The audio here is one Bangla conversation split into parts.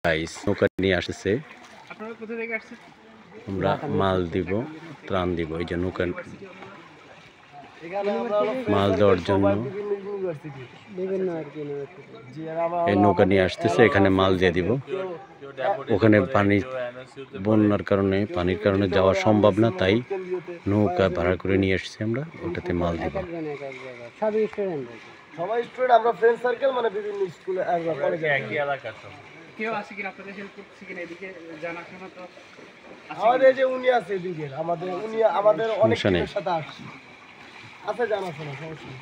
গাইস নৌকা নিয়ে আসছে। আমরা মাল দিব, ত্রাণ দিব। এই যে নৌকা মাল দেওয়ার জন্য এই নৌকা নিয়ে আসতেছে, এখানে মাল দিয়ে দিব। ওখানে পানি বন্যার কারণে পানির কারণে যাওয়া সম্ভব না, তাই নৌকা ভাড়া করে নিয়ে আসছি আমরা, ওটাতে মাল দিব। সবাই স্টুডেন্ট, আমরা ফ্রেন্ড সার্কেল, মানে বিভিন্ন স্কুলে একই এলাকার। কেউ আছে কিনা আপনাদের হেল্প করছে কিনা এদিকে জানাশোনা? তো আমাদের যে উনি আছে এদিকে, উনি আমাদের অনেক লোকের সাথে আসছে, আছে জানাশোনা, সমস্যা নেই।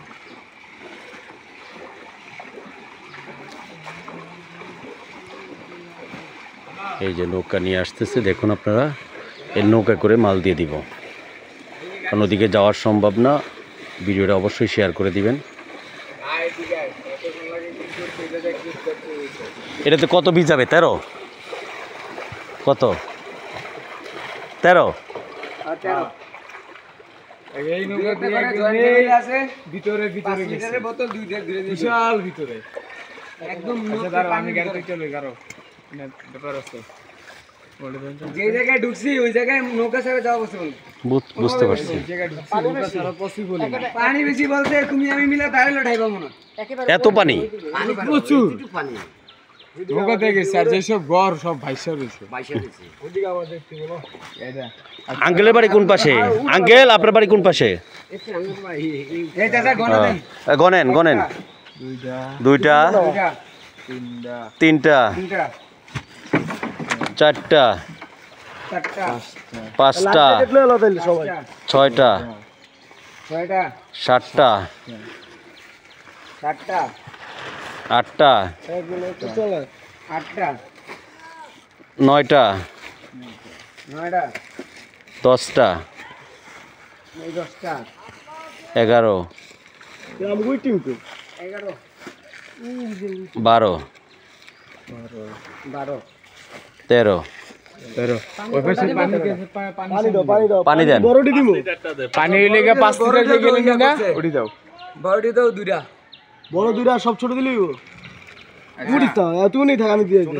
এই যে নৌকা নিয়ে আসতেছে, দেখুন আপনারা, এই নৌকা করে মাল দিয়ে দিব, কারণ ওদিকে যাওয়ার সম্ভব না। ভিডিওটা অবশ্যই শেয়ার করে দিবেন। এটাতে কত বীজ যাবে? 13? কত? 13? এই নৌকা দিয়ে আছে ভিতরে ভিতরে বোতল দুইটা বিশাল ভিতরে একদম। আমি গাড়িতে চলে গারো ব্যাপার আছে, যে জায়গায় ঢুকছি ওই জায়গায় নৌকা ছেড়ে যাওয়া পসিবল। বুঝতে পারছি। পানি বেশি বলতে তুমি আমি মিলে দাঁড়িয়ে লড়াইবা মনে। এত পানি? প্রচুর নৌকা থেকে স্যার যেসব ঘর সব ভাইসা রয়েছে। আঙ্কেলের বাড়ি কোন পাশে? আঙ্কেল আপনার বাড়ি কোন পাশে? গনেন গনেন। 2টা 3টা 4টা 5টা 6টা 7টা 8টা 9টা 10টা 11 12 13 পানি দেন। পানি লেগে 5 লিটার গেলেন না, ওটি দাও। বড়টি দাও 2টা, বড় 2টা, সব ছোট দিলেই উড়ি দাও। তুই নেই থাক, আমি দিয়ে দিই।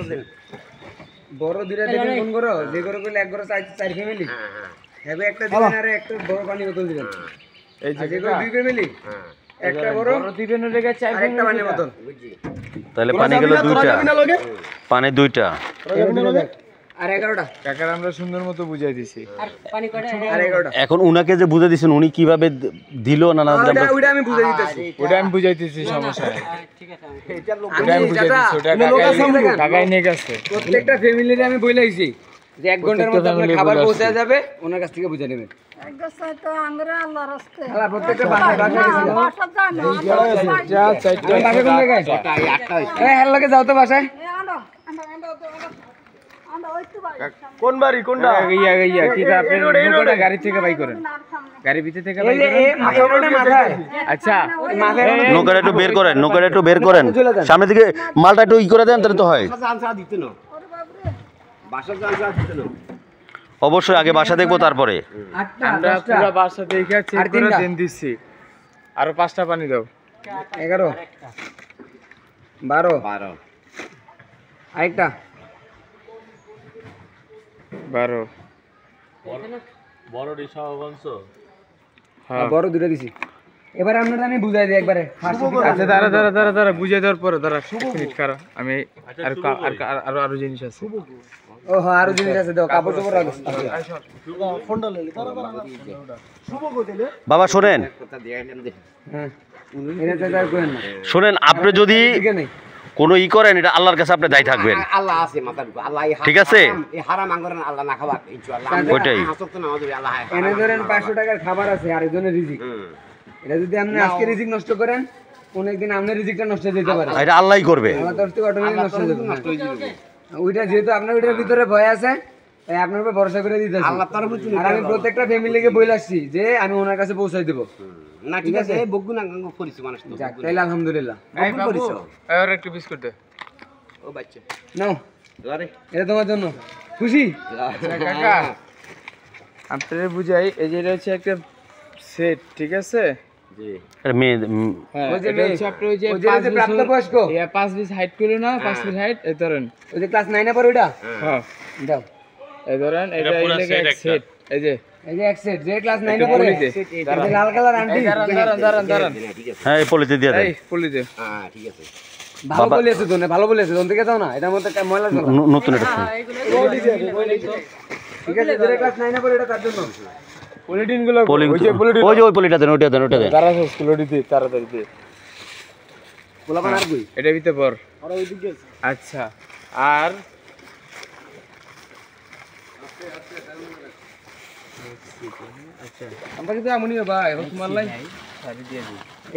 বড় 2টা দেখে ফোন করো, যে করে কইলে এক করে 4 ফ্যামিলি হবে, একটা দিবেন আর একটা বড় পানি বোতল দিবেন। এই যে করে 2 ফ্যামিলি, একটা বড় দিবেন এর লেগে 4 ফ্যামিলি পানি বোতল। তাহলে পানি গেল 2টা, পানি 2টা আর 11টা। কাকার আমরা সুন্দর মতো বুঝাই দিছি। আর পানি কয়টা? আর 11টা। এখন উনাকে যে বুঝাই দিছেন, উনি কিভাবে দিল না না ওটা আমি বুঝাই দিতেছি, ওটা আমি বুঝাইতেছি, সমস্যা নাই। ঠিক আছে, এটা লোক আমি বুঝাই দিছি, ওটা কাকাই নিয়ে গেছে। প্রত্যেকটা ফ্যামিলিরে আমি বইলাইছি যে 1 ঘন্টার মধ্যে আপনার খাবার পৌঁছে যাবে, ওনার কাছ থেকে বুঝে নেবেন। এক গাছে তো আঙ্গুরে আল্লাহর রাস্তে আল্লাহ প্রত্যেকটা বাসা বাসা কোন জায়গায়? 8টা হইছে। এই হেল লাগে যাও তো বাসায়। কোন বাড়ি কোনটা? ইয়া কি আপনি নৌকাটা গাড়ি থেকে বাই করেন, গাড়ি ভিতর থেকে বাই করেন। মাথায় আচ্ছা, নৌকাটা একটু বের করেন, নৌকাটা একটু বের করেন, সামনে থেকে মালটা একটু ই করে দেন, তাহলে তো হয়। অবশ্যই আগে বাসা দেখবো, তারপরে আমরা পুরো বাসা দেখে চেক করে দেন দিচ্ছি। আরো 5টা পানি দাও। 11 12 আরেকটা 12 বড় ডিশা বলছো? হ্যাঁ বড় 2টা দিছি। এবারে আপনারা আমি বুঝাই দিই একবারে। আচ্ছা দাঁড়া বুঝাই দেওয়ার পরে দাঁড়া মিনিট কারো আমি আরো জিনিস আছে। ও হ্যাঁ আরো জিনিস আছে, দাও কাপড় চোপড় রাখো। ফোনটা লইলে শুভ কইলে বাবা শোনেন, হ্যাঁ এটা তার করেন না। শোনেন, আপনি যদি কোনো ই করেন, এটা আল্লাহর কাছে আপনি দায়ী থাকবেন। আল্লাহ আছে মাথার উপর, আল্লাহ ঠিক আছে, এই হারাম আঙ্গুরের আল্লাহ না খাবার ইনশাআল্লাহ। ওইটাই হাসত না আমাদের আল্লাহ। এনে ধরেন 500 টাকার খাবার আছে আর একজনের রিজিক। এটা যদি আপনি আজকে রিজিক নষ্ট করেন, কোন একদিন আপনার রিজিকটা নষ্ট হয়ে যেতে পারে। এটা আল্লাহই করবে, আল্লাহ তরফ থেকে অটোমেটিক নষ্ট হয়ে যাবে। ওইটা যেহেতু আপনার ওইটার ভিতরে ভয় আছে, তাই আপনার উপর ভরসা করে দিতেছি। আল্লাহ তার উপর আর আমি প্রত্যেকটা ফ্যামিলিকে বলে আসছি যে আমি ওনার কাছে পৌঁছাই দেব। না ঠিক আছে, এই বগুন আঙ্গ করিছি মানুষ তো। যাক তাইলে আলহামদুলিল্লাহ। বগুন করিছো। আর একটা বিস্কুট দে। ও বাচ্চা নাও, আরে এটা তোমার জন্য। খুশি? কাকা আপনাদের বুঝাই, এই যে এটা হচ্ছে একটা সেট, ঠিক আছে? জি এটা মেয়ে হ্যাঁ, ওই যে এটা হচ্ছে আপনার ওই যে ওই যে 5 প্রাপ্তবয়স্ক। 5 পিস হাইট করলো না 5 পিস হাইট এই ধরেন ওই যে ক্লাস 9 এ পড়ে ওটা হ্যাঁ দাও এই ধরেন এটা এই লেগে এক সেট এই যে এই যে এক সেট যে ক্লাস 9 এ পড়ে পলিতে। এই যে লাল কালার আন্টি দাঁড়ান ঠিক আছে হ্যাঁ এই পলিতে দিয়ে দেন এই পলিতে হ্যাঁ ঠিক আছে ভালো বলেছে তো ভালো বলেছে তোন থেকে দাও না এটার মধ্যে ময়লা জমা নতুন এটা ফোন। ঠিক আছে যে ক্লাস 9 এ পড়ে এটা তার জন্য পলিটিন গুলো পলি ওই যে পলিটিন ওই যে ওই পলিটা দেন ওইটা দেন ওইটা দেন তারা স্কুলে দিতে তাড়াতাড়ি দে বলা বানার কই এটা ভিতরে পর আর ওইদিকে আচ্ছা আর আমরা কিন্তু এমনই ভাই এখন তোমার লাই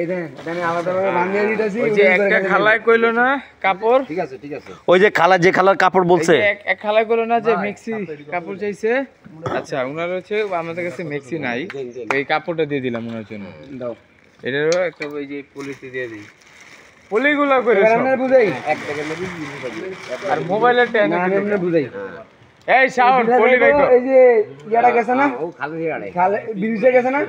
এই দেন এটা আমি আলাদা ভাবে বানিয়ে দিতেছি ওই যে একটা খালায় কইলো না কাপড় ঠিক আছে ঠিক আছে ওই যে খালা যে খালার কাপড় বলছে এই যে এক খালায় কইলো না যে মেক্সি কাপড় চাইছে আচ্ছা উনার হচ্ছে আমাদের কাছে মেক্সি নাই তো এই কাপড়টা দিয়ে দিলাম ওনার জন্য দাও এটারও একটা ওই যে পলিতে দিয়ে দিই পলিগুলো করে এবার আমরা বুঝাই আর মোবাইলের টেন না আমি এমনি বুঝাই এই সাউন্ড পলি রাখো এই যে ইয়াটা গেছে না ও খালি দিয়ে আড়াই খালে ব্রিজে গেছে না